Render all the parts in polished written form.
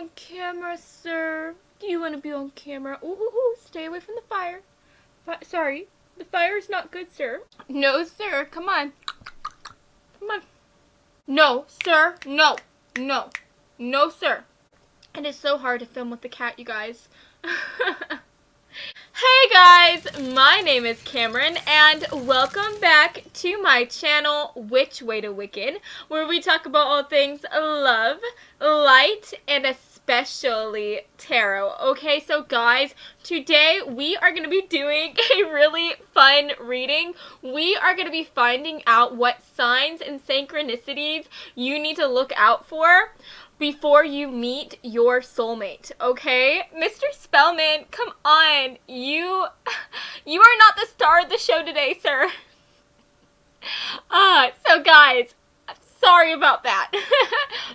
on camera, sir? Do you want to be on camera? Ooh, stay away from the fire. Sorry, the fire is not good, sir. No, sir, come on. Come on. No, sir, no, no, no, sir. It is so hard to film with the cat, you guys. Hey guys, my name is Cameron and welcome back to my channel, Which Way to Wicked, where we talk about all things love, light, and especially tarot. Okay, so guys, today we are going to be doing a really fun reading. We are going to be finding out what signs and synchronicities you need to look out for before you meet your soulmate, okay? Mr. Spellman, come on. You are not the star of the show today, sir. So guys, sorry about that.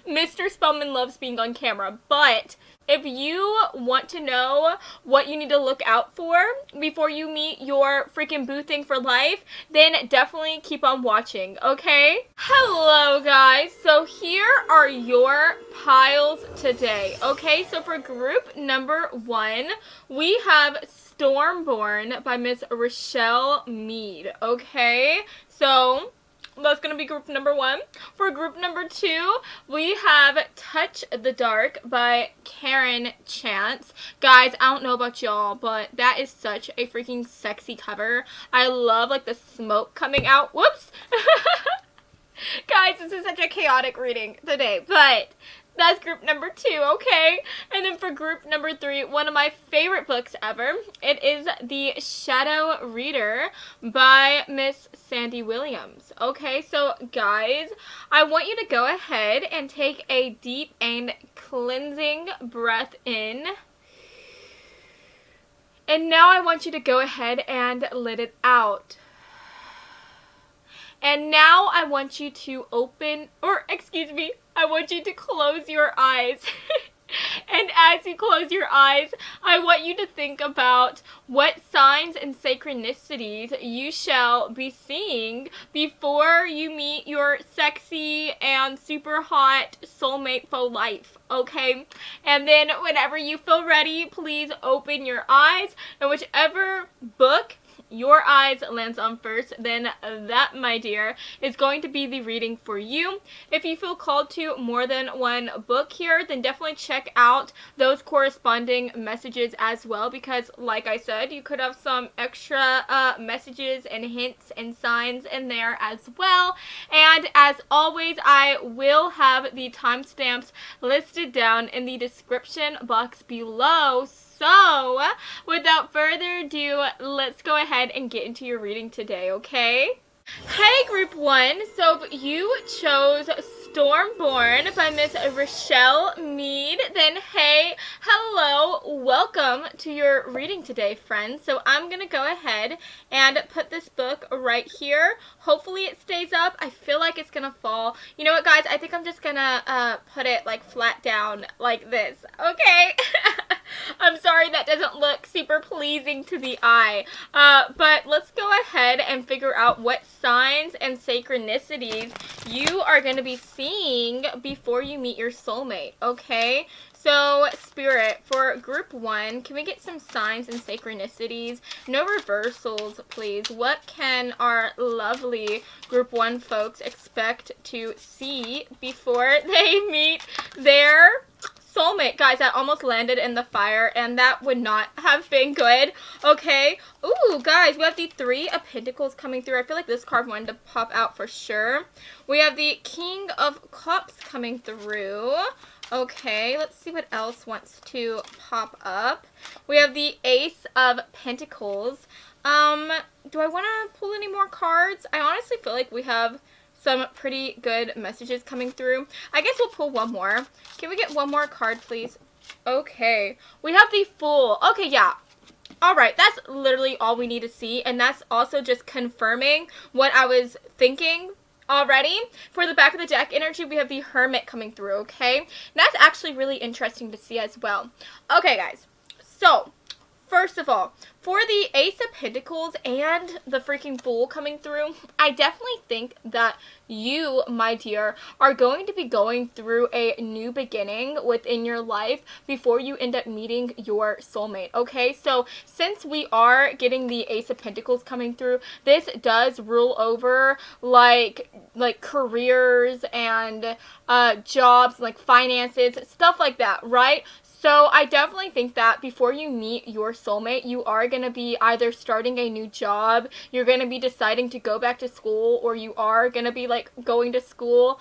Mr. Spellman loves being on camera, but if you want to know what you need to look out for before you meet your freaking boo thing for life, then definitely keep on watching, okay? Hello, guys. So here are your piles today, okay? So for group number 1, we have Stormborn by Miss Rochelle Mead, okay? So that's going to be group number 1. For group number 2, we have Touch the Dark by Karen Chance. Guys, I don't know about y'all, but that is such a freaking sexy cover. I love, like, the smoke coming out. Whoops! Guys, this is such a chaotic reading today, but that's group number 2, okay? And then for group number 3, one of my favorite books ever. It is The Shadow Reader by Miss Sandy Williams. Okay, so guys, I want you to go ahead and take a deep and cleansing breath in. And now I want you to go ahead and let it out. And now I want you to I want you to close your eyes. And as you close your eyes, I want you to think about what signs and synchronicities you shall be seeing before you meet your sexy and super hot soulmate for life, okay? And then whenever you feel ready, please open your eyes, and whichever book your eyes lands on first, then that, my dear, is going to be the reading for you. If you feel called to more than one book here, then definitely check out those corresponding messages as well, because like I said, you could have some extra messages and hints and signs in there as well. And as always, I will have the timestamps listed down in the description box below. So, without further ado, let's go ahead and get into your reading today, okay? Hey, group 1. So, if you chose Stormborn by Miss Rochelle Mead, then hey, hello, welcome to your reading today, friends. So I'm going to go ahead and put this book right here. Hopefully it stays up. I feel like it's going to fall. You know what, guys? I think I'm just going to put it like flat down like this, okay? I'm sorry that doesn't look super pleasing to the eye, but let's go ahead and figure out what signs and synchronicities you are going to be seeing before you meet your soulmate, okay? So, Spirit, for group 1, can we get some signs and synchronicities? No reversals, please. What can our lovely group 1 folks expect to see before they meet their soulmate? Guys, I almost landed in the fire, and that would not have been good, okay? Ooh, guys, we have the 3 of Pentacles coming through. I feel like this card wanted to pop out for sure. We have the King of Cups coming through. Okay, let's see what else wants to pop up. We have the Ace of Pentacles. Do I want to pull any more cards? I honestly feel like we have some pretty good messages coming through. I guess we'll pull one more. Can we get one more card, please? Okay. We have the Fool. Okay, yeah. Alright, that's literally all we need to see. And that's also just confirming what I was thinking already. For the back of the deck energy, we have the Hermit coming through, okay? And that's actually really interesting to see as well. Okay, guys. So, First of all, for the Ace of Pentacles and the freaking Fool coming through, I definitely think that you, my dear, are going to be going through a new beginning within your life before you end up meeting your soulmate, okay? So since we are getting the Ace of Pentacles coming through, this does rule over like careers and jobs, like finances, stuff like that, right? So I definitely think that before you meet your soulmate, you are going to be either starting a new job, you're going to be deciding to go back to school, or you are going to be like going to school.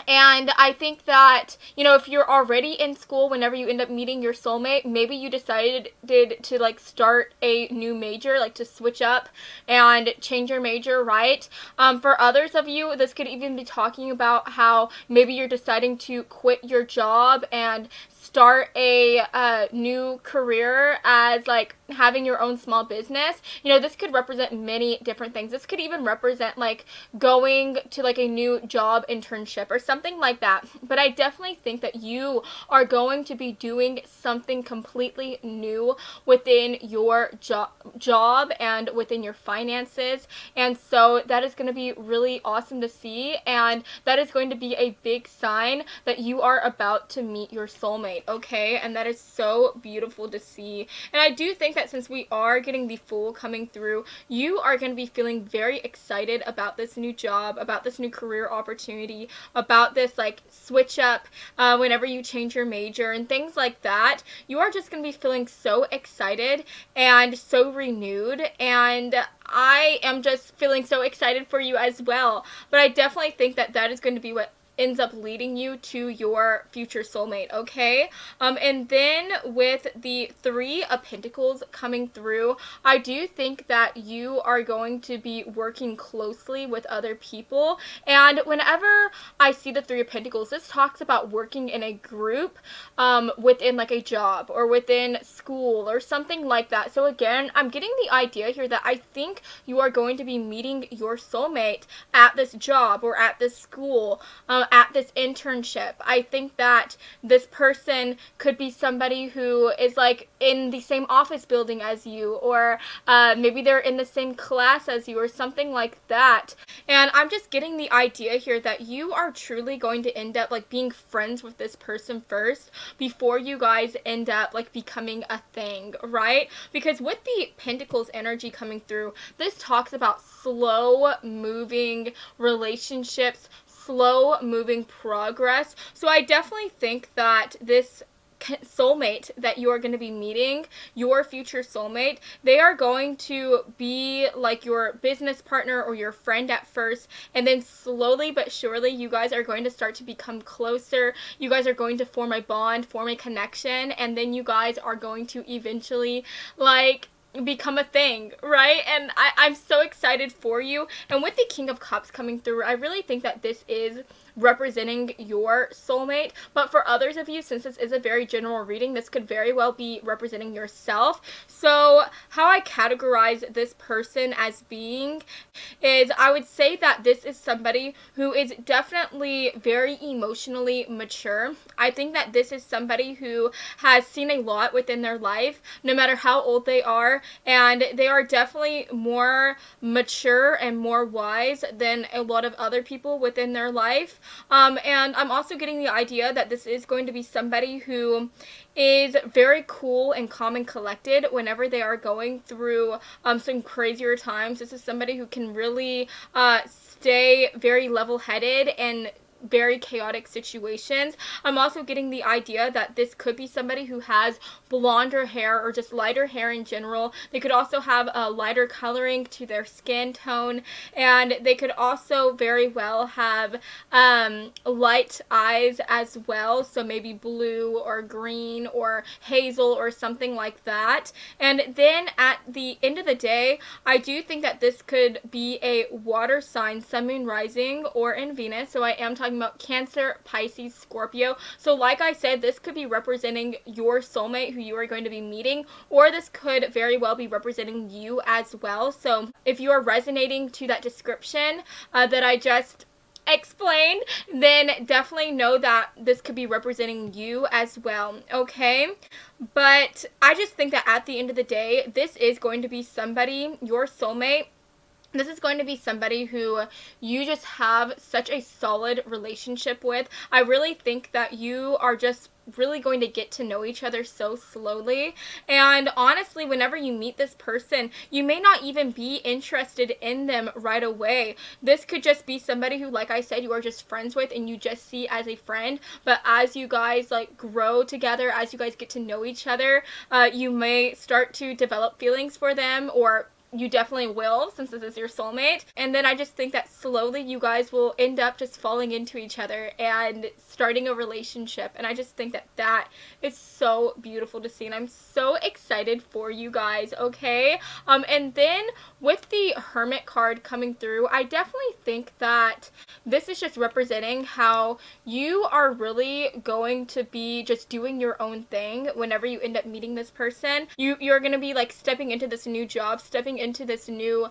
And I think that, you know, if you're already in school, whenever you end up meeting your soulmate, maybe you decided to like start a new major, like to switch up and change your major, right? For others of you, this could even be talking about how maybe you're deciding to quit your job and start a new career as like having your own small business. You know, this could represent many different things. This could even represent like going to like a new job internship or something like that. But I definitely think that you are going to be doing something completely new within your job and within your finances. And so that is going to be really awesome to see. And that is going to be a big sign that you are about to meet your soulmate, okay? And that is so beautiful to see. And I do think that since we are getting the Fool coming through, you are going to be feeling very excited about this new job, about this new career opportunity, about this like switch up whenever you change your major and things like that. You are just going to be feeling so excited and so renewed, and I am just feeling so excited for you as well. But I definitely think that that is going to be what ends up leading you to your future soulmate, okay? And then with the Three of Pentacles coming through, I do think that you are going to be working closely with other people. And whenever I see the Three of Pentacles, this talks about working in a group within like a job or within school or something like that. So again, I'm getting the idea here that I think you are going to be meeting your soulmate at this job or at this school, at this internship. I think that this person could be somebody who is like in the same office building as you, or maybe they're in the same class as you or something like that. And I'm just getting the idea here that you are truly going to end up like being friends with this person first before you guys end up like becoming a thing, right? Because with the Pentacles energy coming through, this talks about slow moving relationships, slow moving progress. So I definitely think that this soulmate that you are going to be meeting, your future soulmate, they are going to be like your business partner or your friend at first, and then slowly but surely you guys are going to start to become closer. You guys are going to form a bond, form a connection, and then you guys are going to eventually like become a thing, right? And I'm so excited for you. And with the King of Cups coming through, I really think that this is representing your soulmate. But for others of you, since this is a very general reading, this could very well be representing yourself. So how I categorize this person as being is, I would say that this is somebody who is definitely very emotionally mature. I think that this is somebody who has seen a lot within their life, no matter how old they are, and they are definitely more mature and more wise than a lot of other people within their life. And I'm also getting the idea that this is going to be somebody who is very cool and calm and collected whenever they are going through some crazier times. This is somebody who can really stay very level-headed and very chaotic situations. I'm also getting the idea that this could be somebody who has blonder hair or just lighter hair in general. They could also have a lighter coloring to their skin tone, and they could also very well have light eyes as well, so maybe blue or green or hazel or something like that. And then at the end of the day, I do think that this could be a water sign, Sun, Moon, Rising, or in Venus. So I am talking about Cancer, Pisces, Scorpio. So like I said, this could be representing your soulmate who you are going to be meeting, or this could very well be representing you as well. So if you are resonating to that description that I just explained, then definitely know that this could be representing you as well, okay? But I just think that at the end of the day, this is going to be somebody, your soulmate. This is going to be somebody who you just have such a solid relationship with. I really think that you are just really going to get to know each other so slowly. And honestly, whenever you meet this person, you may not even be interested in them right away. This could just be somebody who, like I said, you are just friends with and you just see as a friend. But as you guys like grow together, as you guys get to know each other, you may start to develop feelings for them, or you definitely will, since this is your soulmate. And then I just think that slowly you guys will end up just falling into each other and starting a relationship. And I just think that that is so beautiful to see. And I'm so excited for you guys, okay? And then with the Hermit card coming through, I definitely think that this is just representing how you are really going to be just doing your own thing whenever you end up meeting this person. You're going to be like stepping into this new job, stepping into this new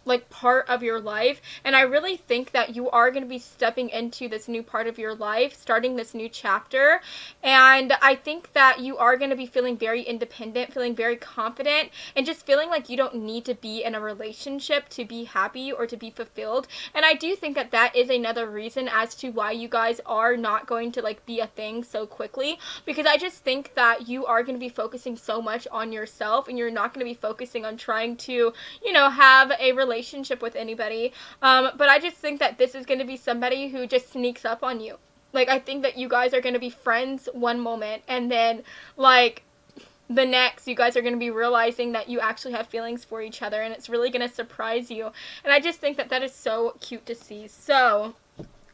like part of your life. And I really think that you are going to be stepping into this new part of your life, starting this new chapter. And I think that you are going to be feeling very independent, feeling very confident, and just feeling like you don't need to be in a relationship to be happy or to be fulfilled. And I do think that that is another reason as to why you guys are not going to like be a thing so quickly, because I just think that you are going to be focusing so much on yourself, and you're not going to be focusing on trying to, you know, have a relationship with anybody. But I just think that this is going to be somebody who just sneaks up on you. Like, I think that you guys are going to be friends one moment, and then like the next, you guys are going to be realizing that you actually have feelings for each other, and it's really going to surprise you. And I just think that that is so cute to see. So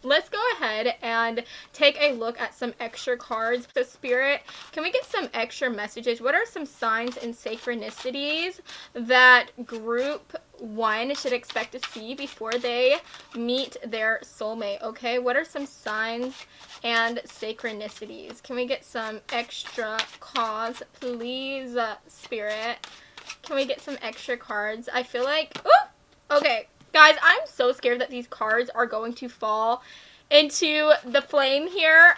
let's go ahead and take a look at some extra cards. So Spirit, can we get some extra messages? What are some signs and synchronicities that group 1 should expect to see before they meet their soulmate? Okay, what are some signs and synchronicities? Can we get some extra cards, please, Spirit? Can we get some extra cards? I feel like, ooh, okay. Guys, I'm so scared that these cards are going to fall into the flame here.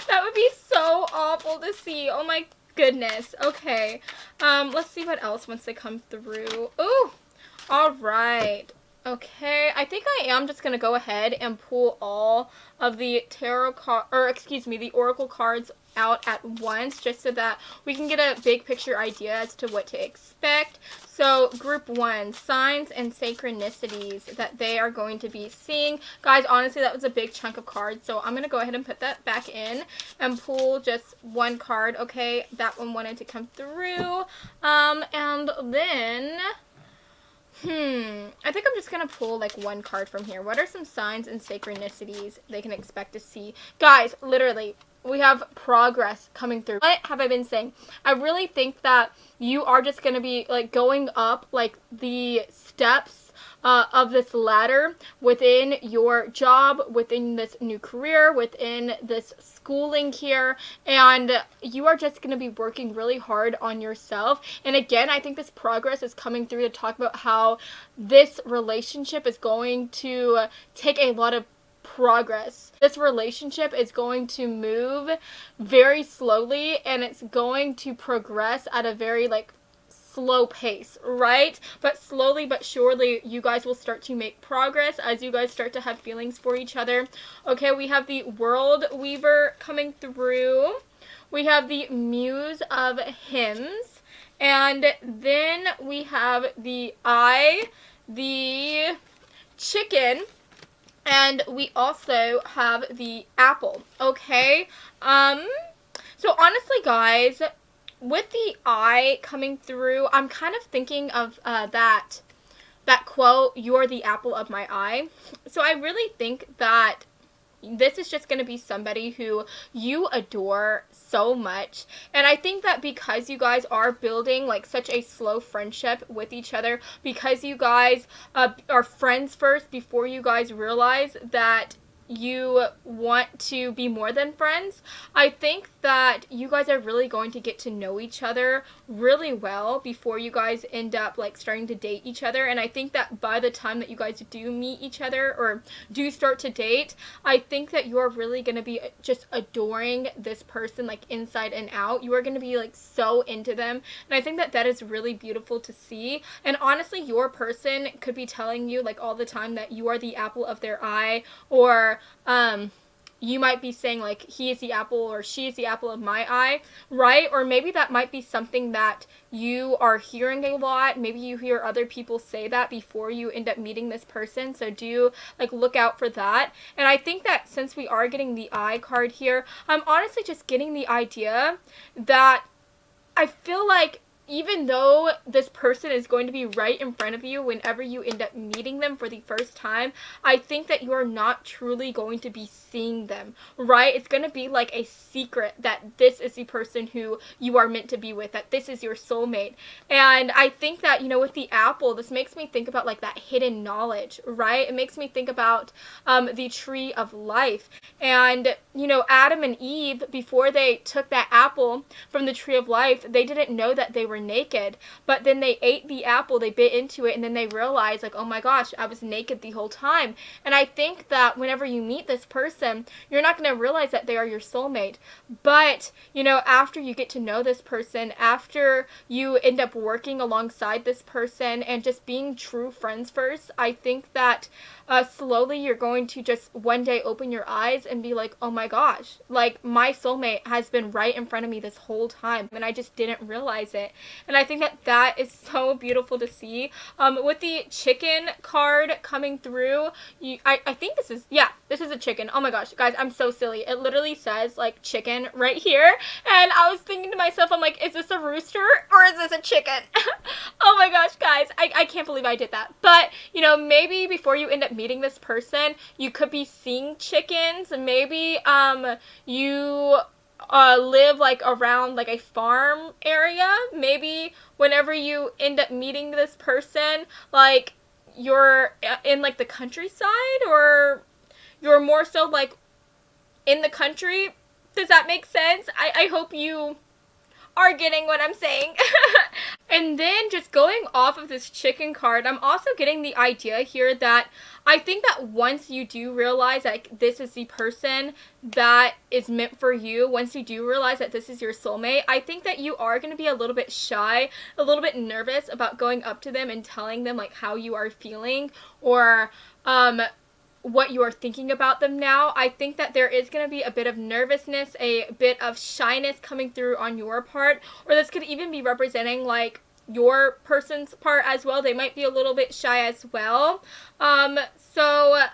That would be so awful to see. Oh my goodness. Okay. Let's see what else once they come through. Ooh. All right. Okay. I think I am just going to go ahead and pull all of the tarot card, or excuse me, the oracle cards out at once, just so that we can get a big picture idea as to what to expect. So group 1, signs and synchronicities that they are going to be seeing. Guys, honestly, that was a big chunk of cards, so I'm going to go ahead and put that back in and pull just one card. Okay, that one wanted to come through. And then I think I'm just going to pull like one card from here. What are some signs and synchronicities they can expect to see? Guys, literally, we have progress coming through. What have I been saying? I really think that you are just going to be like going up like the steps of this ladder within your job, within this new career, within this schooling here, and you are just going to be working really hard on yourself. And again, I think this progress is coming through to talk about how this relationship is going to take a lot of progress. This relationship is going to move very slowly, and it's going to progress at a very like slow pace, right? But slowly but surely you guys will start to make progress as you guys start to have feelings for each other. Okay, we have the World Weaver coming through. We have the Muse of Hymns, and then we have the Eye, the Chicken, and we also have the Apple. Okay, so honestly, guys, with the Eye coming through, I'm kind of thinking of that quote, "You're the apple of my eye." So I really think that this is just going to be somebody who you adore so much. And I think that because you guys are building like such a slow friendship with each other, because you guys are friends first before you guys realize that you want to be more than friends. I think that you guys are really going to get to know each other really well before you guys end up like starting to date each other. And I think that by the time that you guys do meet each other or do start to date, I think that you're really going to be just adoring this person like inside and out. You are going to be like so into them. And I think that that is really beautiful to see. And honestly, your person could be telling you like all the time that you are the apple of their eye, or you might be saying like he is the apple or she is the apple of my eye, right? Or maybe that might be something that you are hearing a lot. Maybe you hear other people say that before you end up meeting this person, so do like look out for that. And I think that since we are getting the eye card here, I'm honestly just getting the idea that I feel like even though this person is going to be right in front of you whenever you end up meeting them for the first time, I think that you are not truly going to be seeing them, right? It's going to be like a secret that this is the person who you are meant to be with, that this is your soulmate. And I think that, you know, with the apple, this makes me think about like that hidden knowledge, right? It makes me think about the tree of life. And, you know, Adam and Eve, before they took that apple from the tree of life, they didn't know that they were naked, but then they ate the apple, they bit into it, and then they realized like, oh my gosh, I was naked the whole time. And I think that whenever you meet this person, you're not going to realize that they are your soulmate, but you know, after you get to know this person, after you end up working alongside this person and just being true friends first, I think that slowly you're going to just one day open your eyes and be like, oh my gosh, like my soulmate has been right in front of me this whole time and I just didn't realize it. And I think that that is so beautiful to see. With the chicken card coming through, I think this is, yeah, this is a chicken. Oh my gosh, guys, I'm so silly. It literally says like chicken right here. And I was thinking to myself, I'm like, is this a rooster or is this a chicken? Oh my gosh, guys, I can't believe I did that. But, you know, maybe before you end up meeting this person, you could be seeing chickens. Maybe you live like around like a farm area. Maybe whenever you end up meeting this person, like you're in like the countryside, or you're more so like in the country. Does that make sense? I hope you are getting what I'm saying. And then just going off of this chicken card, I'm also getting the idea here that I think that once you do realize like this is the person that is meant for you, once you do realize that this is your soulmate, I think that you are going to be a little bit shy, a little bit nervous about going up to them and telling them like how you are feeling, or what you are thinking about them now. I think that there is going to be a bit of nervousness, a bit of shyness coming through on your part, or this could even be representing like your person's part as well. They might be a little bit shy as well. So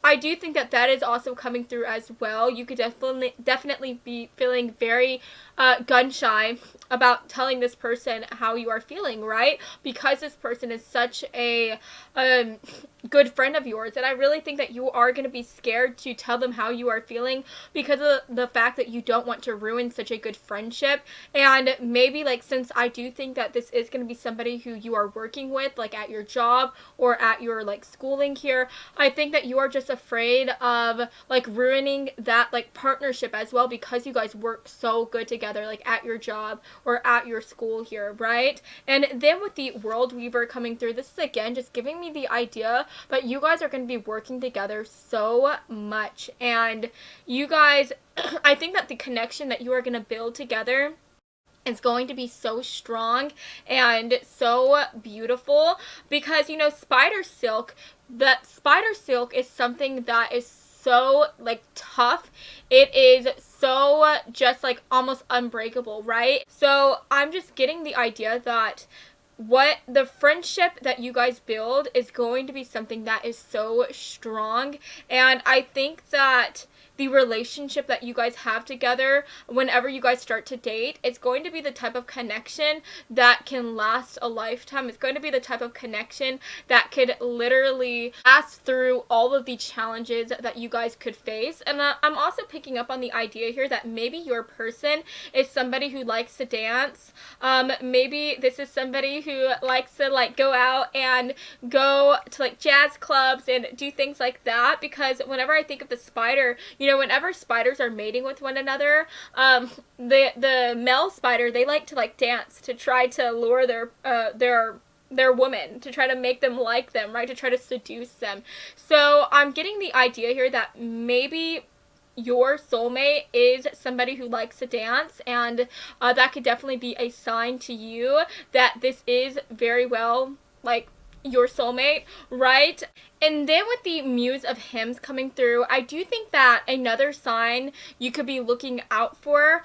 I do think that that is also coming through as well. You could definitely be feeling very gun shy about telling this person how you are feeling, right? Because this person is such a good friend of yours, and I really think that you are going to be scared to tell them how you are feeling because of the fact that you don't want to ruin such a good friendship. And maybe like, since I do think that this is going to be somebody who you are working with like at your job or at your like schooling here, I think that you are just afraid of like ruining that like partnership as well, because you guys work so good together like at your job or at your school here, right? And then with the World Weaver coming through, this is again just giving me the idea that you guys are going to be working together so much, and you guys I think that the connection that you are going to build together is going to be so strong and so beautiful, because you know, spider silk is something that is so like tough. It is so just like almost unbreakable, right? So I'm just getting the idea that what the friendship that you guys build is going to be something that is so strong. And I think that the relationship that you guys have together whenever you guys start to date. It's going to be the type of connection that can last a lifetime. It's going to be the type of connection that could literally pass through all of the challenges that you guys could face. And I'm also picking up on the idea here that maybe your person is somebody who likes to dance. Maybe this is somebody who likes to like go out and go to like jazz clubs and do things like that, because whenever I think of the spider, you know, whenever spiders are mating with one another, the male spider, they like to like dance to try to lure their woman, to try to make them like them, right, to try to seduce them. So I'm getting the idea here that maybe your soulmate is somebody who likes to dance, and that could definitely be a sign to you that this is very well like your soulmate, right? And then with the Muse of Hymns coming through, I do think that another sign you could be looking out for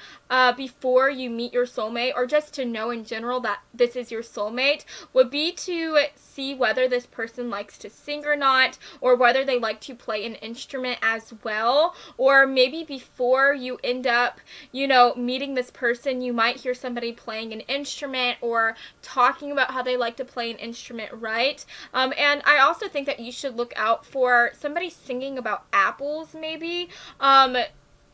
before you meet your soulmate, or just to know in general that this is your soulmate, would be to see whether this person likes to sing or not, or whether they like to play an instrument as well. Or maybe before you end up, you know, meeting this person, you might hear somebody playing an instrument or talking about how they like to play an instrument, right? And I also think that you should look out for somebody singing about apples, maybe.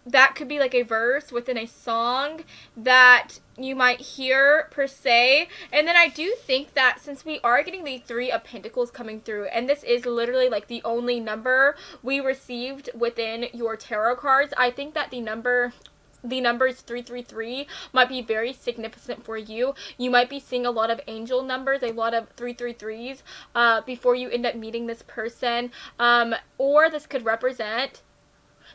That could be like a verse within a song that you might hear per se. And then I do think that since we are getting the Three of Pentacles coming through, and this is literally like the only number we received within your tarot cards, I think that the numbers 333 might be very significant for you. You might be seeing a lot of angel numbers, a lot of 333s before you end up meeting this person. Or this could represent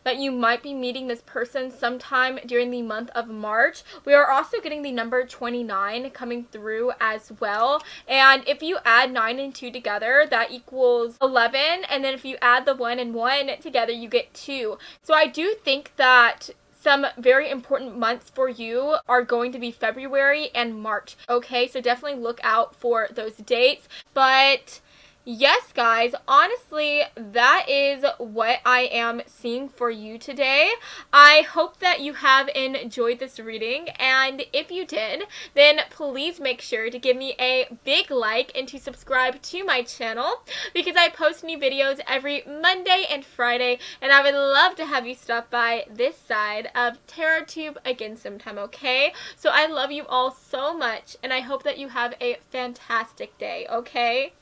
that you might be meeting this person sometime during the month of March. We are also getting the number 29 coming through as well. And if you add 9 and 2 together, that equals 11. And then if you add the 1 and 1 together, you get 2. So I do think that some very important months for you are going to be February and March. Okay, so definitely look out for those dates. But yes, guys, honestly, that is what I am seeing for you today. I hope that you have enjoyed this reading, and if you did, then please make sure to give me a big like and to subscribe to my channel, because I post new videos every Monday and Friday, and I would love to have you stop by this side of TarotTube again sometime, okay? So I love you all so much, and I hope that you have a fantastic day, okay?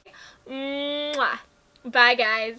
Mwah. Bye, guys.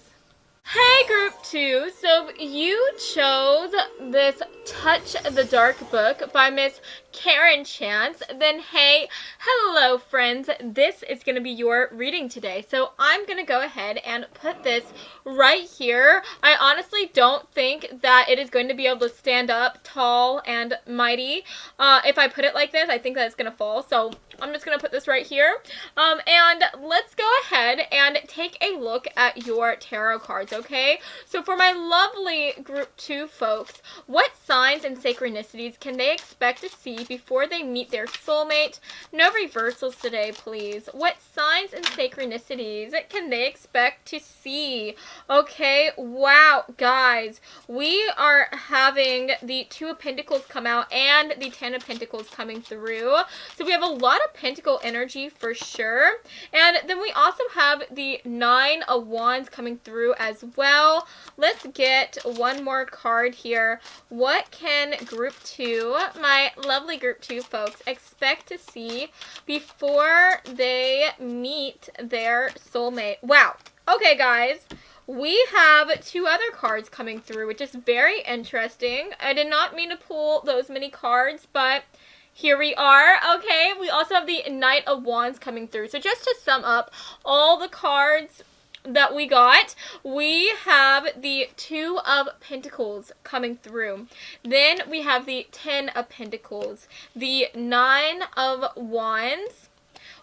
Hey, group 2. So you chose this Touch the Dark book by Miss Karen Chance. Then hey, hello friends, this is going to be your reading today. So I'm going to go ahead and put this right here. I honestly don't think that it is going to be able to stand up tall and mighty. If I put it like this, I think that it's going to fall. So I'm just going to put this right here. And let's go ahead and take a look at your tarot cards, okay? So for my lovely group 2 folks, what signs and synchronicities can they expect to see before they meet their soulmate? No reversals today, please. What signs and synchronicities can they expect to see? Okay, wow, guys, we are having the Two of Pentacles come out and the Ten of Pentacles coming through. So we have a lot of Pentacle energy for sure. And then we also have the Nine of Wands coming through as well. Let's get one more card here. What can group 2, my lovely group 2 folks, expect to see before they meet their soulmate? Wow. Okay, guys. We have 2 other cards coming through, which is very interesting. I did not mean to pull those many cards, but here we are. Okay, we also have the Knight of Wands coming through. So just to sum up all the cards that we got, we have the Two of Pentacles coming through. Then we have the Ten of Pentacles, the Nine of Wands.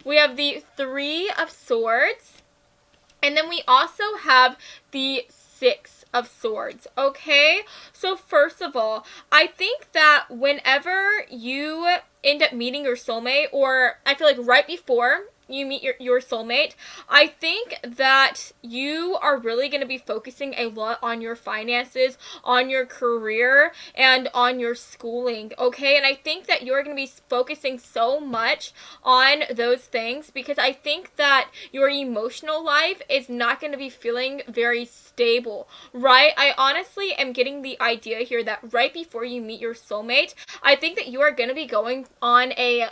We have the Three of Swords. And then we also have the Six of Swords, okay? So first of all, I think that whenever you end up meeting your soulmate, or I feel like right before you meet your soulmate, I think that you are really going to be focusing a lot on your finances, on your career, and on your schooling, okay? And I think that you're going to be focusing so much on those things because I think that your emotional life is not going to be feeling very stable, right? I honestly am getting the idea here that right before you meet your soulmate, I think that you are going to be going on a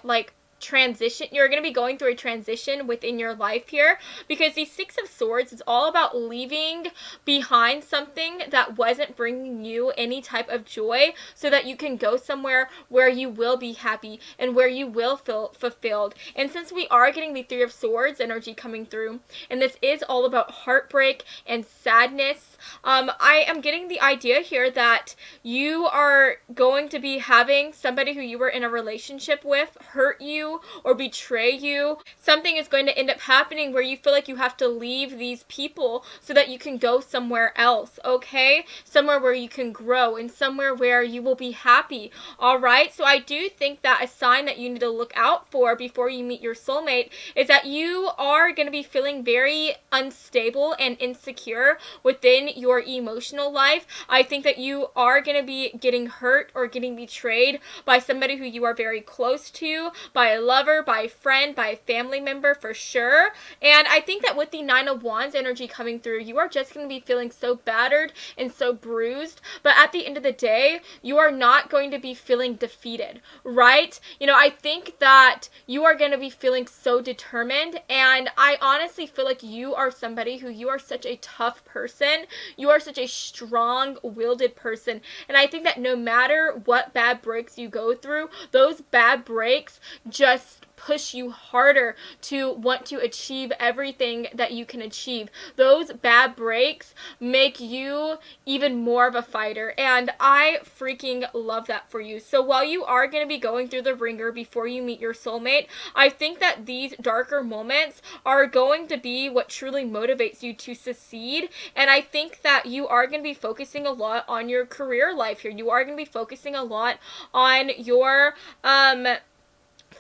transition. You're going to be going through a transition within your life here because the Six of Swords is all about leaving behind something that wasn't bringing you any type of joy so that you can go somewhere where you will be happy and where you will feel fulfilled. And since we are getting the Three of Swords energy coming through, and this is all about heartbreak and sadness, I am getting the idea here that you are going to be having somebody who you were in a relationship with hurt you or betray you. Something is going to end up happening where you feel like you have to leave these people so that you can go somewhere else, okay? Somewhere where you can grow and somewhere where you will be happy, all right? So I do think that a sign that you need to look out for before you meet your soulmate is that you are going to be feeling very unstable and insecure within your emotional life. I think that you are going to be getting hurt or getting betrayed by somebody who you are very close to, by a lover, by a friend, by a family member for sure. And I think that with the Nine of Wands energy coming through, you are just going to be feeling so battered and so bruised. But at the end of the day, you are not going to be feeling defeated, right? You know, I think that you are going to be feeling so determined. And I honestly feel like you are somebody who you are such a tough person. You are such a strong-willed person. And I think that no matter what bad breaks you go through, those bad breaks just push you harder to want to achieve everything that you can achieve. Those bad breaks make you even more of a fighter, and I freaking love that for you. So while you are going to be going through the ringer before you meet your soulmate, I think that these darker moments are going to be what truly motivates you to succeed, and I think that you are going to be focusing a lot on your career life here. You are going to be focusing a lot on your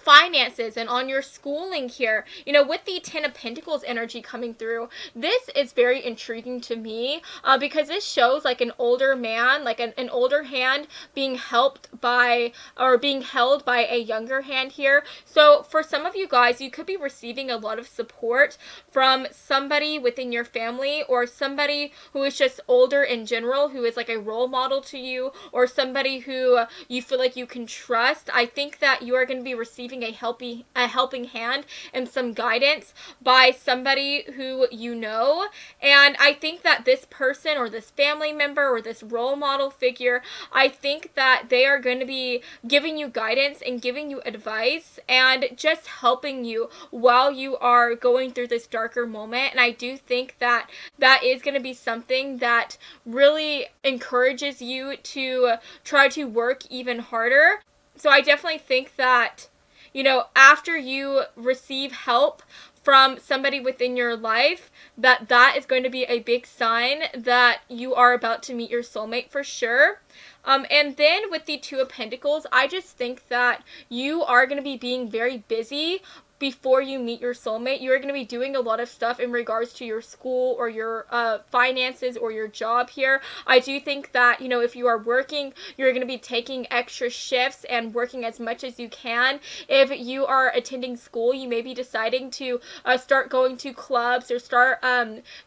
finances and on your schooling here. You know, with the Ten of Pentacles energy coming through, this is very intriguing to me because this shows like an older man, like an older hand being helped by or being held by a younger hand here. So for some of you guys, you could be receiving a lot of support from somebody within your family or somebody who is just older in general, who is like a role model to you, or somebody who you feel like you can trust. I think that you are going to be receiving a helping hand and some guidance by somebody who you know. And I think that this person or this family member or this role model figure, I think that they are going to be giving you guidance and giving you advice and just helping you while you are going through this darker moment. And I do think that that is going to be something that really encourages you to try to work even harder. So I definitely think that, you know, after you receive help from somebody within your life, that is going to be a big sign that you are about to meet your soulmate for sure. And then with the Two of Pentacles, I just think that you are going to be being very busy before you meet your soulmate. You're going to be doing a lot of stuff in regards to your school or your finances or your job here. I do think that, you know, if you are working, you're going to be taking extra shifts and working as much as you can. If you are attending school, you may be deciding to start going to clubs or start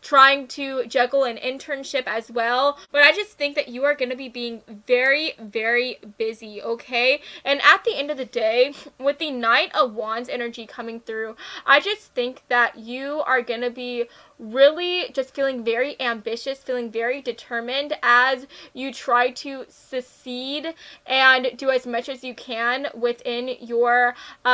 trying to juggle an internship as well. But I just think that you are going to be being very, very busy, okay? And at the end of the day, with the Knight of Wands energy coming through, I just think that you are going to be really just feeling very ambitious, feeling very determined as you try to succeed and do as much as you can within your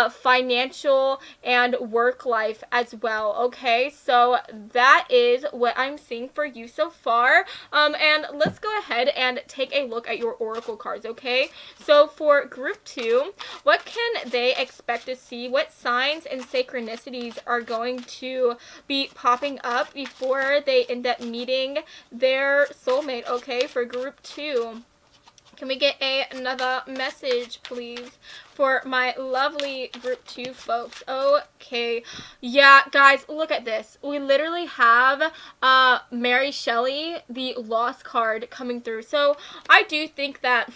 financial and work life as well, okay? So that is what I'm seeing for you so far. And let's go ahead and take a look at your oracle cards, okay? So for group 2, what can they expect to see? What signs and synchronicities are going to be popping up before they end up meeting their soulmate, okay, for group 2? Can we get another message, please, for my lovely group 2 folks. Okay. Yeah, guys, look at this. We literally have Mary Shelley, the Lost card, coming through. So I do think that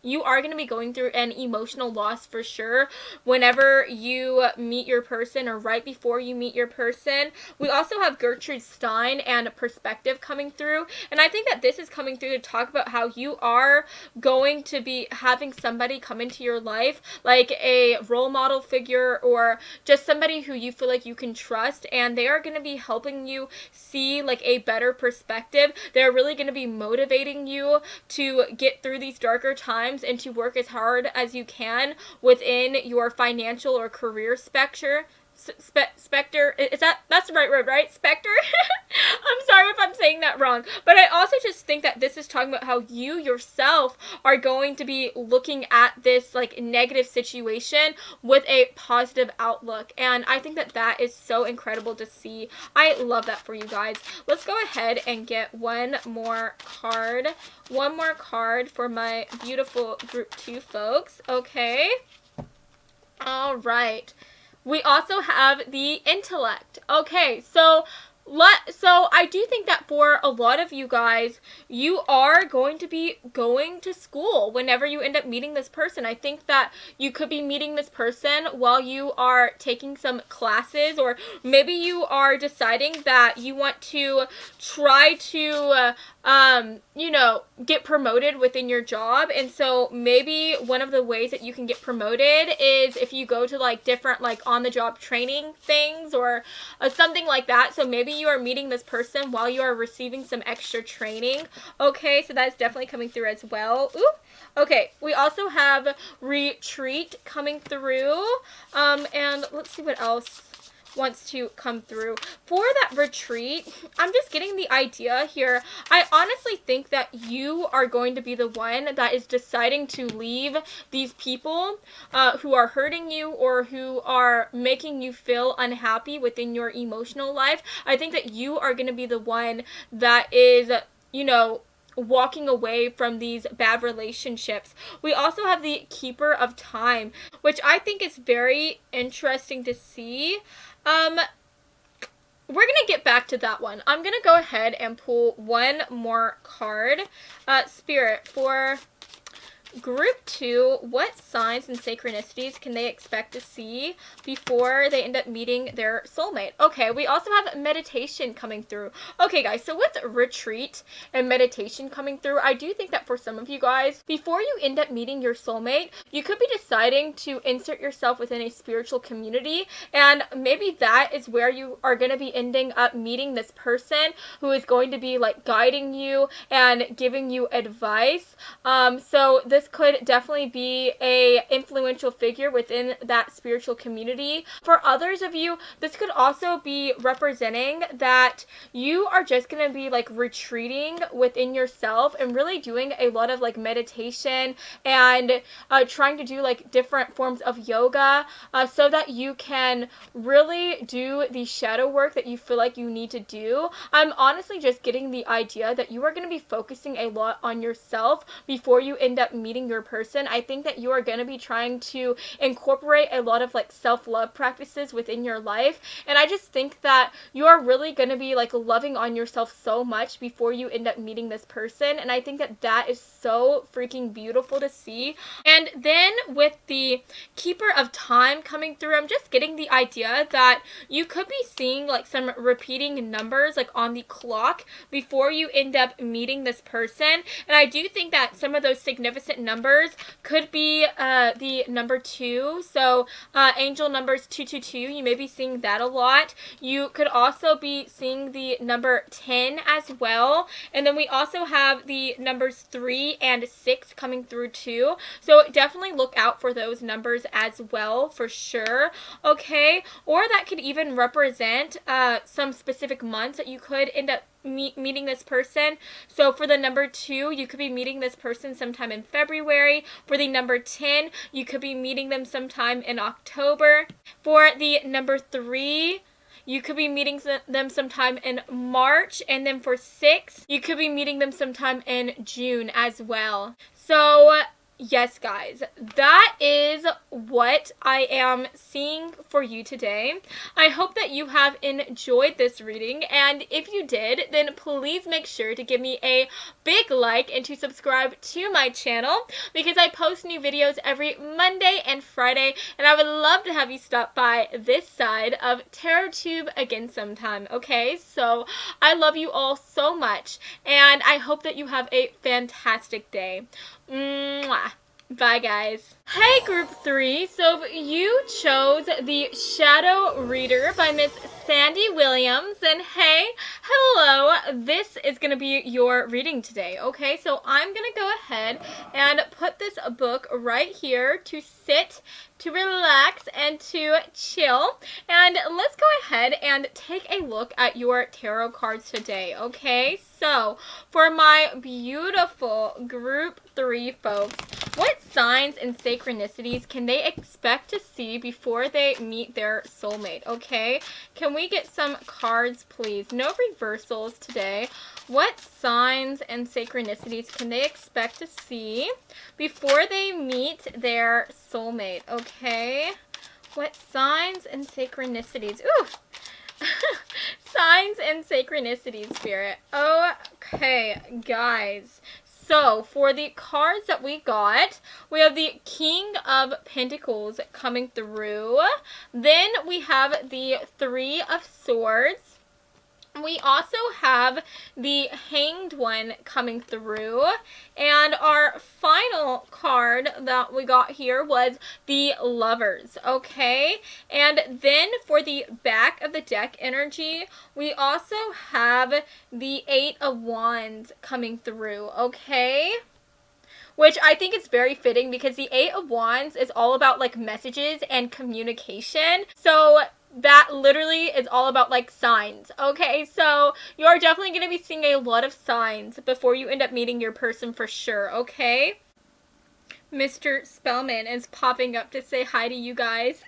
you are going to be going through an emotional loss for sure whenever you meet your person or right before you meet your person. We also have Gertrude Stein and Perspective coming through. And I think that this is coming through to talk about how you are going to be having somebody come into your life, like a role model figure or just somebody who you feel like you can trust, and they are going to be helping you see like a better perspective. They're really going to be motivating you to get through these darker times and to work as hard as you can within your financial or career spectrum. Spectre, that's the right word, right? Spectre? I'm sorry if I'm saying that wrong, but I also just think that this is talking about how you yourself are going to be looking at this like negative situation with a positive outlook, and I think that that is so incredible to see. I love that for you guys. Let's go ahead and get one more card for my beautiful group 2 folks. Okay, all right. We also have the intellect. Okay, so I do think that for a lot of you guys, you are going to be going to school whenever you end up meeting this person. I think that you could be meeting this person while you are taking some classes, or maybe you are deciding that you want to try to you know, get promoted within your job. And so maybe one of the ways that you can get promoted is if you go to like different like on the job training things or something like that. So maybe you are meeting this person while you are receiving some extra training. Okay, so that's definitely coming through as well. Ooh. Okay, we also have retreat coming through. And let's see what else wants to come through. For that retreat, I'm just getting the idea here. I honestly think that you are going to be the one that is deciding to leave these people who are hurting you or who are making you feel unhappy within your emotional life. I think that you are going to be the one that is, you know, walking away from these bad relationships. We also have the Keeper of Time, which I think is very interesting to see. We're going to get back to that one. I'm going to go ahead and pull one more card. Spirit, for group 2, what signs and synchronicities can they expect to see before they end up meeting their soulmate? Okay, we also have meditation coming through. Okay, guys, so with retreat and meditation coming through, I do think that for some of you guys, before you end up meeting your soulmate, you could be deciding to insert yourself within a spiritual community, and maybe that is where you are going to be ending up meeting this person who is going to be like guiding you and giving you advice. So this could definitely be a influential figure within that spiritual community. For others of you, this could also be representing that you are just going to be like retreating within yourself and really doing a lot of like meditation and trying to do like different forms of yoga so that you can really do the shadow work that you feel like you need to do. I'm honestly just getting the idea that you are going to be focusing a lot on yourself before you end up meeting your person. I think that you are going to be trying to incorporate a lot of like self-love practices within your life, and I just think that you are really going to be like loving on yourself so much before you end up meeting this person, and I think that that is so freaking beautiful to see. And then with the Keeper of Time coming through, I'm just getting the idea that you could be seeing like some repeating numbers like on the clock before you end up meeting this person, and I do think that some of those significant numbers could be the number 2. So angel numbers 222, you may be seeing that a lot. You could also be seeing the number 10 as well. And then we also have the numbers 3 and 6 coming through too. So definitely look out for those numbers as well for sure. Okay, or that could even represent some specific months that you could end up meeting this person. So for the number 2, you could be meeting this person sometime in February. For the number 10, you could be meeting them sometime in October. For the number 3, you could be meeting them sometime in March. And then for 6, you could be meeting them sometime in June as well. So yes, guys, that is what I am seeing for you today. I hope that you have enjoyed this reading, and if you did, then please make sure to give me a big like and to subscribe to my channel, because I post new videos every Monday and Friday, and I would love to have you stop by this side of TarotTube again sometime, okay? So I love you all so much, and I hope that you have a fantastic day. Mwah. Bye, guys. Hey, Group 3. So you chose the Shadow Reader by Miss Sandy Williams. And hey, hello. This is going to be your reading today, okay? So I'm going to go ahead and put this book right here to sit, to relax, and to chill. And let's go ahead and take a look at your tarot cards today, okay? So, for my beautiful Group 3 folks, what signs and synchronicities can they expect to see before they meet their soulmate, okay? Can we get some cards, please? No reversals today. What signs and synchronicities can they expect to see before they meet their soulmate, okay? What signs and synchronicities? Ooh! Signs and synchronicities, Spirit. Okay, guys. So, for the cards that we got, we have the King of Pentacles coming through. Then we have the Three of Swords. We also have the Hanged One coming through. And our final card that we got here was the Lovers, okay? And then for the back of the deck energy, we also have the Eight of Wands coming through, okay? Which I think is very fitting because the Eight of Wands is all about like messages and communication. So that literally is all about like signs, okay? So you're definitely going to be seeing a lot of signs before you end up meeting your person for sure, okay? Mr. Spellman is popping up to say hi to you guys.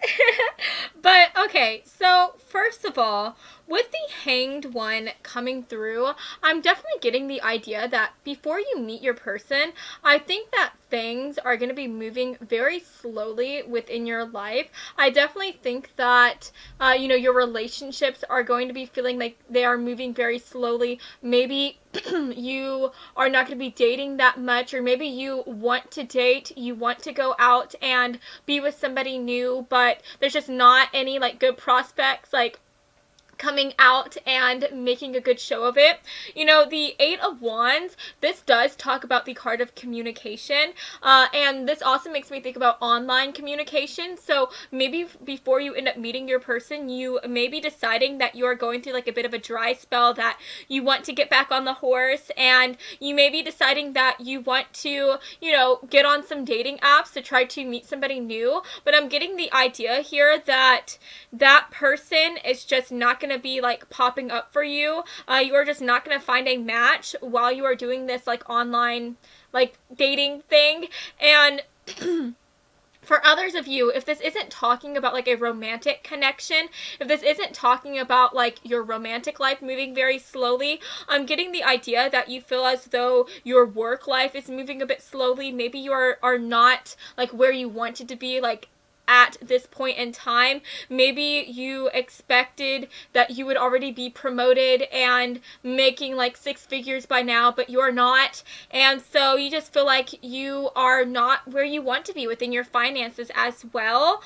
But, okay, so first of all, with the Hanged One coming through, I'm definitely getting the idea that before you meet your person, I think that things are going to be moving very slowly within your life. I definitely think that, you know, your relationships are going to be feeling like they are moving very slowly. Maybe you are not going to be dating that much, or maybe you want to date, you want to go out and be with somebody new, but there's just not any like good prospects like coming out and making a good show of it. You know, the Eight of Wands, this does talk about the card of communication, and this also makes me think about online communication. So maybe before you end up meeting your person, you may be deciding that you are going through like a bit of a dry spell, that you want to get back on the horse, and you may be deciding that you want to, you know, get on some dating apps to try to meet somebody new. But I'm getting the idea here that that person is just not going to be like popping up for you. You are just not going to find a match while you are doing this like online like dating thing. And for others of you, if this isn't talking about like a romantic connection, if this isn't talking about like your romantic life moving very slowly, I'm getting the idea that you feel as though your work life is moving a bit slowly. Maybe you are not like where you wanted to be like at this point in time. Maybe you expected that you would already be promoted and making like 6 figures by now, but you're not. And so you just feel like you are not where you want to be within your finances as well.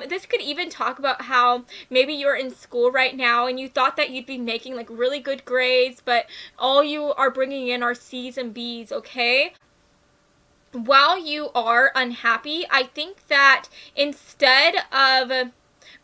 This could even talk about how maybe you're in school right now and you thought that you'd be making like really good grades, but all you are bringing in are C's and B's, okay? While you are unhappy, I think that instead of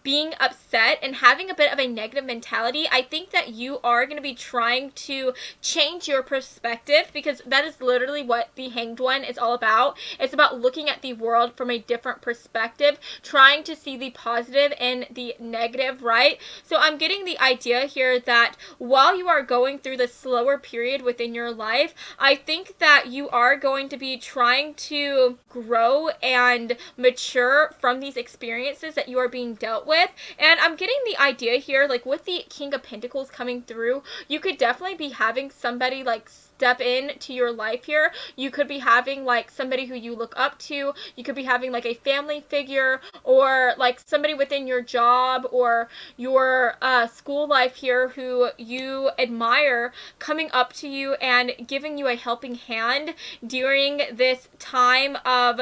being upset and having a bit of a negative mentality, I think that you are going to be trying to change your perspective, because that is literally what the Hanged One is all about. It's about looking at the world from a different perspective, trying to see the positive and the negative, right? So I'm getting the idea here that while you are going through the slower period within your life, I think that you are going to be trying to grow and mature from these experiences that you are being dealt with. And I'm getting the idea here, like with the King of Pentacles coming through, you could definitely be having somebody like step into your life here. You could be having like somebody who you look up to. You could be having like a family figure, or like somebody within your job or your school life here who you admire coming up to you and giving you a helping hand during this time of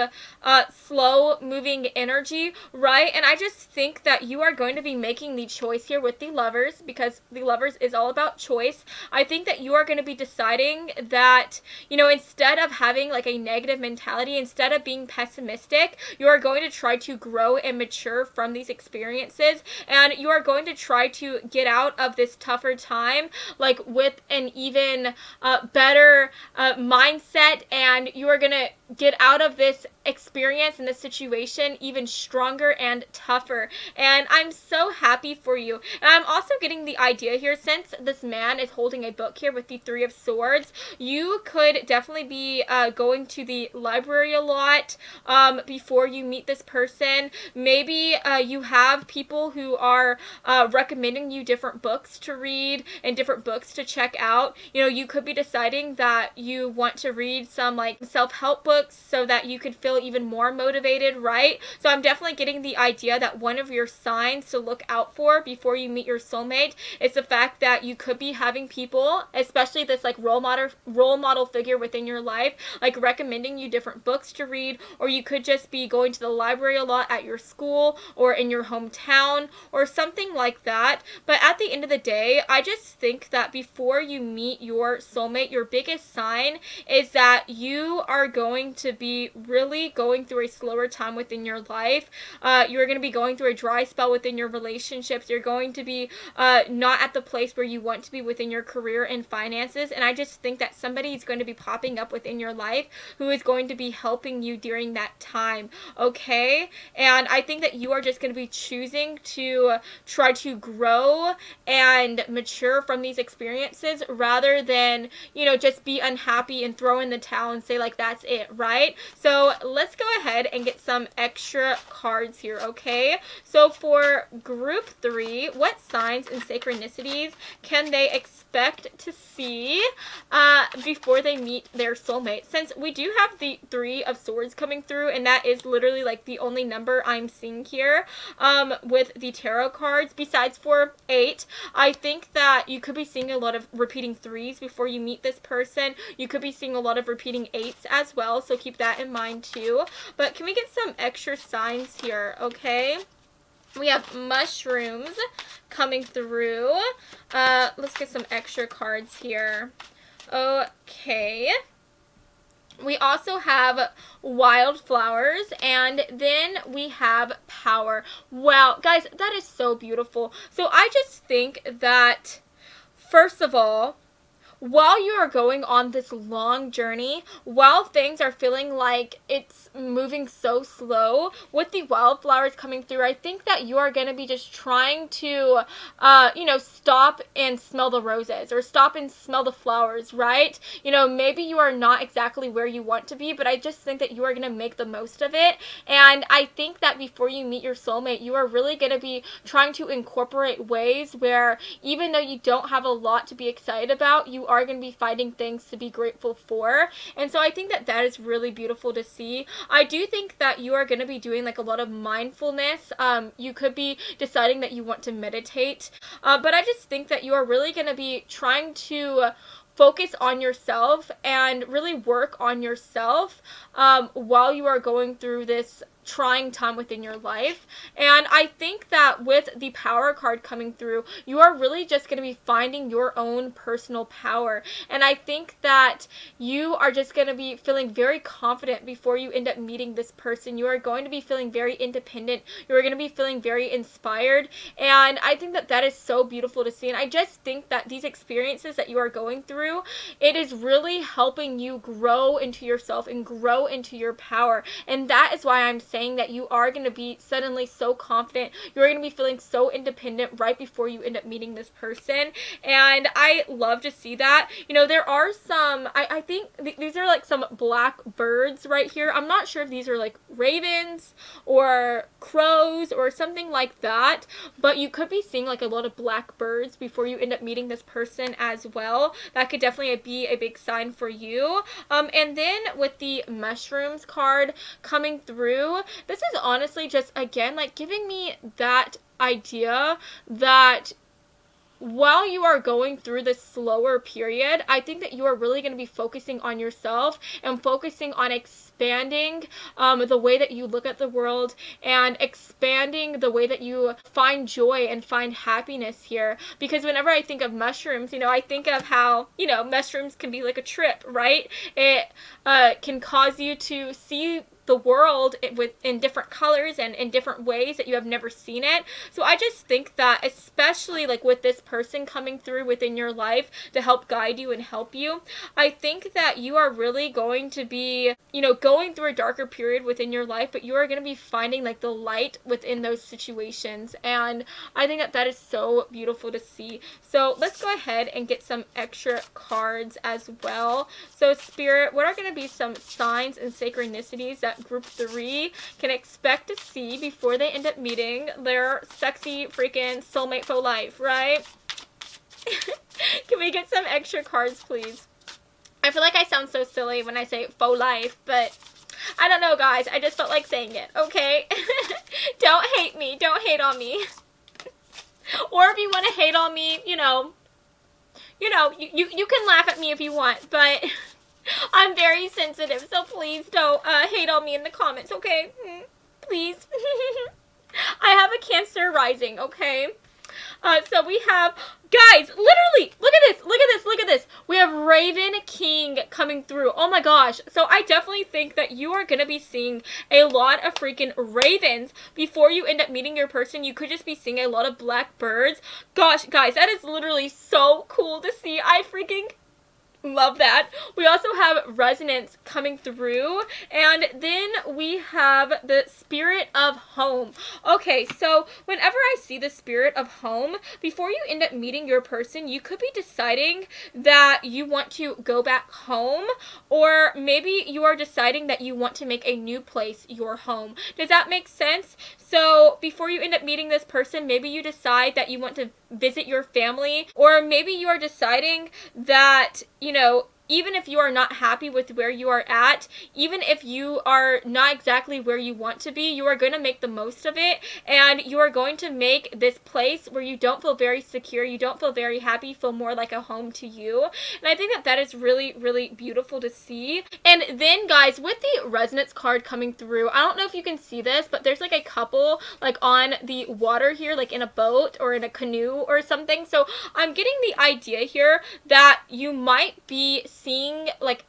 slow moving energy, right? And I just think that you are going to be making the choice here with the Lovers, because the Lovers is all about choice. I think that you are going to be deciding that, you know, instead of having like a negative mentality, instead of being pessimistic, you are going to try to grow and mature from these experiences, and you are going to try to get out of this tougher time like with an even better mindset, and you are going to get out of this experience and this situation even stronger and tougher. And I'm so happy for you. And I'm also getting the idea here, since this man is holding a book here with the Three of Swords, you could definitely be going to the library a lot before you meet this person. Maybe you have people who are recommending you different books to read and different books to check out. You know, you could be deciding that you want to read some like self-help books so that you could feel even more motivated, right? So I'm definitely getting the idea that one of your signs to look out for before you meet your soulmate is the fact that you could be having people, especially this like role model figure within your life, like recommending you different books to read, or you could just be going to the library a lot at your school or in your hometown or something like that. But at the end of the day, I just think that before you meet your soulmate, your biggest sign is that you are going to be really going through a slower time within your life. You're going to be going through a dry spell within your relationships. You're going to be not at the place where you want to be within your career and finances. And I just think that somebody is going to be popping up within your life who is going to be helping you during that time, okay? And I think that you are just going to be choosing to try to grow and mature from these experiences rather than, you know, just be unhappy and throw in the towel and say like that's it, right? So let's go ahead and get some extra cards here, okay? So for group 3, what signs and synchronicities can they expect to see before they meet their soulmate? Since we do have the 3 of Swords coming through, and that is literally like the only number I'm seeing here with the tarot cards, besides for 8, I think that you could be seeing a lot of repeating 3s before you meet this person. You could be seeing a lot of repeating 8s as well, so keep that in mind too. But can we get some extra signs here, okay? We have mushrooms coming through. Let's get some extra cards here. Okay. We also have wildflowers, and then we have power. Wow, guys, that is so beautiful. So I just think that, first of all, while you are going on this long journey, while things are feeling like it's moving so slow, with the wildflowers coming through, I think that you are going to be just trying to, you know, stop and smell the roses, or stop and smell the flowers, right? You know, maybe you are not exactly where you want to be, but I just think that you are going to make the most of it. And I think that before you meet your soulmate, you are really going to be trying to incorporate ways where, even though you don't have a lot to be excited about, you are going to be finding things to be grateful for. And so I think that that is really beautiful to see. I do think that you are going to be doing like a lot of mindfulness. You could be deciding that you want to meditate, but I just think that you are really going to be trying to focus on yourself and really work on yourself while you are going through this trying time within your life. And I think that with the power card coming through, you are really just going to be finding your own personal power. And I think that you are just going to be feeling very confident before you end up meeting this person. You are going to be feeling very independent. You are going to be feeling very inspired. And I think that that is so beautiful to see. And I just think that these experiences that you are going through, it is really helping you grow into yourself and grow into your power. And that is why I'm saying that you are going to be suddenly so confident. You're going to be feeling so independent right before you end up meeting this person. And I love to see that. You know, there are some, I think these are like some black birds right here. I'm not sure if these are like ravens or crows or something like that, but you could be seeing like a lot of black birds before you end up meeting this person as well. That could definitely be a big sign for you. And then with the mushrooms card coming through, this is honestly just, again, like giving me that idea that while you are going through this slower period, I think that you are really going to be focusing on yourself and focusing on expanding the way that you look at the world and expanding the way that you find joy and find happiness here. Because whenever I think of mushrooms, you know, I think of how, you know, mushrooms can be like a trip, right? It can cause you to see the world in different colors and in different ways that you have never seen it. So I just think that, especially like with this person coming through within your life to help guide you and help you, I think that you are really going to be, you know, going through a darker period within your life, but you are going to be finding like the light within those situations. And I think that that is so beautiful to see. So let's go ahead and get some extra cards as well. So Spirit, what are going to be some signs and synchronicities that group 3 can expect to see before they end up meeting their sexy freaking soulmate for life, right? Can we get some extra cards, please? I feel like I sound so silly when I say faux life, but I don't know, guys. I just felt like saying it, okay? Don't hate me. Don't hate on me. Or if you want to hate on me, you can laugh at me if you want, but I'm very sensitive, so please don't hate on me in the comments, okay? Please. I have a Cancer rising, okay? So we have, guys, literally, look at this, look at this, look at this. We have Raven King coming through. Oh my gosh. So I definitely think that you are going to be seeing a lot of freaking ravens before you end up meeting your person. You could just be seeing a lot of black birds. Gosh, guys, that is literally so cool to see. I freaking love that. We also have resonance coming through, and then we have the spirit of home. Okay, so whenever I see the spirit of home, before you end up meeting your person, you could be deciding that you want to go back home, or maybe you are deciding that you want to make a new place your home. Does that make sense? So before you end up meeting this person, maybe you decide that you want to visit your family, or maybe you are deciding that, you know, even if you are not happy with where you are at, even if you are not exactly where you want to be, you are going to make the most of it, and you are going to make this place where you don't feel very secure, you don't feel very happy, feel more like a home to you. And I think that that is really, really beautiful to see. And then, guys, with the resonance card coming through, I don't know if you can see this, but there's like a couple like on the water here, like in a boat or in a canoe or something. So I'm getting the idea here that you might be seeing like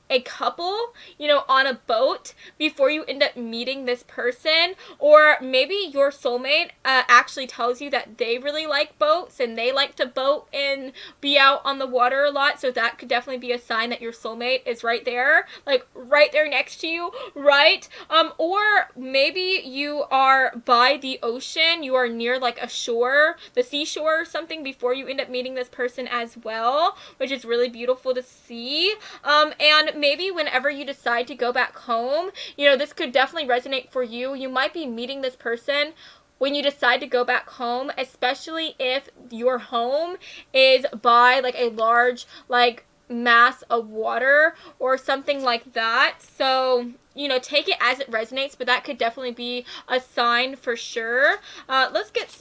a couple, you know, on a boat before you end up meeting this person, or maybe your soulmate actually tells you that they really like boats and they like to boat and be out on the water a lot, so that could definitely be a sign that your soulmate is right there, like right there next to you, right? Or maybe you are by the ocean, you are near like a shore, the seashore or something, before you end up meeting this person as well, which is really beautiful to see. And maybe whenever you decide to go back home, you know, this could definitely resonate for you. You might be meeting this person when you decide to go back home, especially if your home is by like a large like mass of water or something like that. So, you know, take it as it resonates, but that could definitely be a sign for sure. Let's get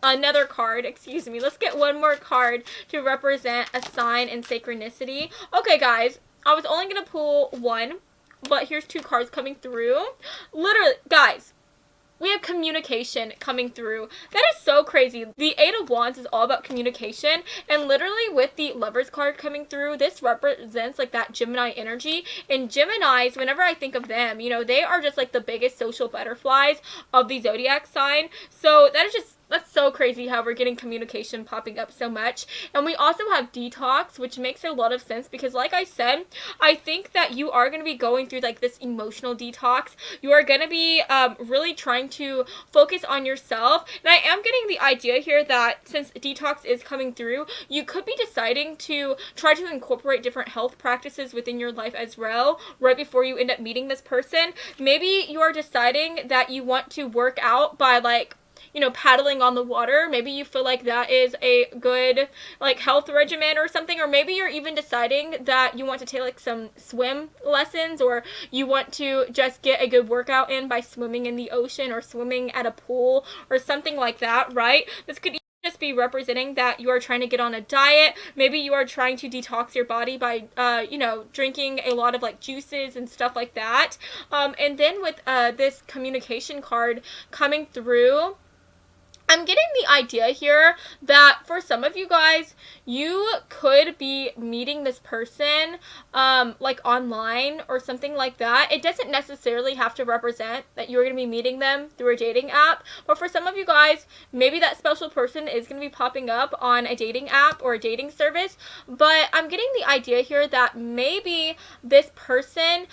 another card, excuse me. Let's get one more card to represent a sign and synchronicity. Okay, guys, I was only going to pull one, but here's 2 cards coming through. Literally, guys, we have communication coming through. That is so crazy. The 8 of Wands is all about communication, and literally with the Lovers card coming through, this represents like that Gemini energy. And Geminis, whenever I think of them, you know, they are just like the biggest social butterflies of the zodiac sign. So that is just That's so crazy how we're getting communication popping up so much. And we also have detox, which makes a lot of sense because, like I said, I think that you are going to be going through like this emotional detox. You are going to be really trying to focus on yourself. And I am getting the idea here that since detox is coming through, you could be deciding to try to incorporate different health practices within your life as well right before you end up meeting this person. Maybe you are deciding that you want to work out by like, you know, paddling on the water. Maybe you feel like that is a good like health regimen or something, or maybe you're even deciding that you want to take like some swim lessons, or you want to just get a good workout in by swimming in the ocean or swimming at a pool or something like that, right? This could just be representing that you are trying to get on a diet. Maybe you are trying to detox your body by you know, drinking a lot of like juices and stuff like that. And then with this communication card coming through, I'm getting the idea here that for some of you guys, you could be meeting this person like online or something like that. It doesn't necessarily have to represent that you're going to be meeting them through a dating app, but for some of you guys, maybe that special person is going to be popping up on a dating app or a dating service. But I'm getting the idea here that maybe this person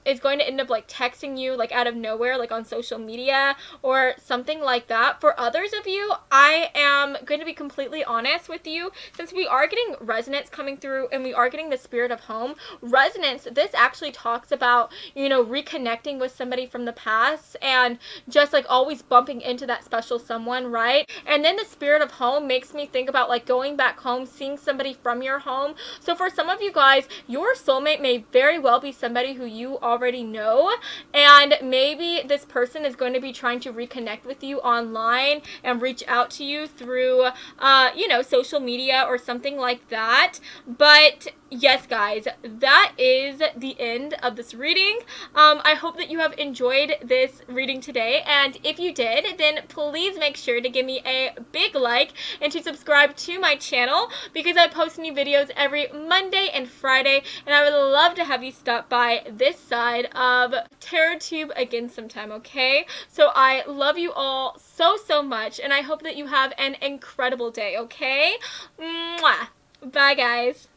is going to end up like texting you like out of nowhere, like on social media or something like that. For others of you, I am going to be completely honest with you. Since we are getting resonance coming through and we are getting the spirit of home, resonance, this actually talks about, you know, reconnecting with somebody from the past and just like always bumping into that special someone, right? And then the spirit of home makes me think about like going back home, seeing somebody from your home. So for some of you guys, your soulmate may very well be somebody who you already know, and maybe this person is going to be trying to reconnect with you online and reach out to you through you know, social media or something like that. But yes, guys, that is the end of this reading. I hope that you have enjoyed this reading today, and if you did, then please make sure to give me a big like and to subscribe to my channel because I post new videos every Monday and Friday, and I would love to have you stop by this side of TarotTube again sometime, okay? So I love you all so much, and I hope that you have an incredible day, okay? Mwah! Bye, guys.